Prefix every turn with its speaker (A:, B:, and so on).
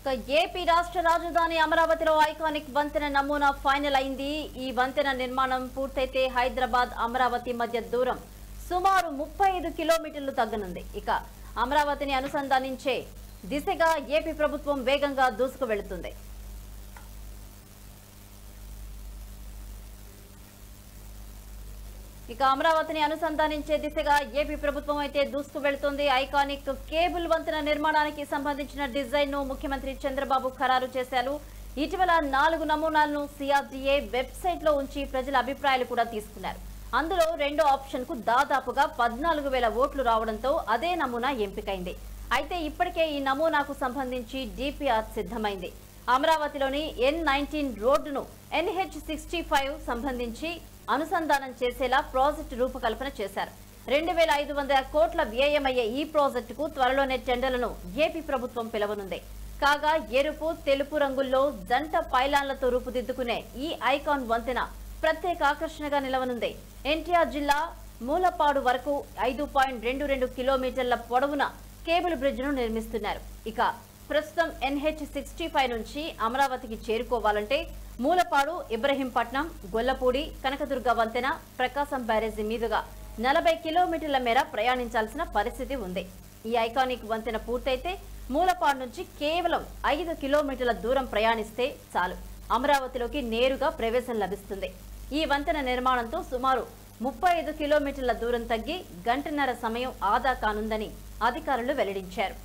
A: AP రాష్ట్ర రాజధాని అమరావతిలో ఐకానిక్ వంతెన నమూనా ఫైనల్ అయింది. ఈ వంతెన నిర్మాణం పూర్తయితే హైదరాబాద్ అమరావతి మధ్య దూరం సుమారు 35 కిలోమీటర్లు తగ్గనుంది. ఇక అమరావతిని అనుసంధానించే దిశగా ఏపీ ప్రభుత్వం వేగంగా దూసుకు వెళుతుంది. అమరావతిని అనుసంధానించే దిశగా ఏపీ ప్రభుత్వం అయితే దూసుకు వెళుతుంది. ఐకానిక్ కేబుల్ వంతెన నిర్మాణానికి సంబంధించిన డిజైన్ ను ముఖ్యమంత్రి చంద్రబాబు ఖరారు చేశారు. ఇటీవల 4 నమూనాలను సిఆర్డీఏ వెబ్సైట్ లో ఉంచి ప్రజల అభిప్రాయాలు కూడా తీసుకున్నారు. అందులో రెండో ఆప్షన్ కు దాదాపుగా 14,000 ఓట్లు రావడంతో అదే నమూనా ఎంపికైంది. అయితే ఇప్పటికే ఈ నమూనాకు సంబంధించి డిపిఆర్ సిద్ధమైంది. అమరావతిలోని N19 రోడ్డును NH65 సంబంధించి అనుసంధానం చేసేలా ప్రాజెక్టు రూపకల్పన చేశారు. 2,500 కోట్ల వ్యయమయ్యే ఈ ప్రాజెక్టుకు త్వరలోనే టెండర్లను ఏపీ ప్రభుత్వం పిలవనుంది. కాగా ఎరుపు, తెలుపు రంగుల్లో జంట పైలాన్లతో రూపుదిద్దుకునే ఈ ఐకాన్ వంతెన ప్రత్యేక ఆకర్షణగా నిలవనుంది. ఎన్టీఆర్ జిల్లా మూలపాడు వరకు 5.22 కిలోమీటర్ల పొడవున కేబుల్ బ్రిడ్జ్ ను నిర్మిస్తున్నారు. ఇక ప్రస్తుతం NH65 నుంచి అమరావతికి చేరుకోవాలంటే మూలపాడు, ఇబ్రహీంపట్నం, గొల్లపూడి, కనకదుర్గ వంతెన, ప్రకాశం బ్యారేజీ మీదుగా 40 కిలోమీటర్ల మేర ప్రయాణించాల్సిన పరిస్థితి ఉంది. ఈ ఐకానిక్ వంతెన పూర్తయితే మూలపాడు నుంచి కేవలం 5 కిలోమీటర్ల దూరం ప్రయాణిస్తే చాలు అమరావతిలోకి నేరుగా ప్రవేశం లభిస్తుంది. ఈ వంతెన నిర్మాణంతో సుమారు 35 కిలోమీటర్ల దూరం తగ్గి గంటన్నర సమయం ఆదా కానుందని అధికారులు వెల్లడించారు.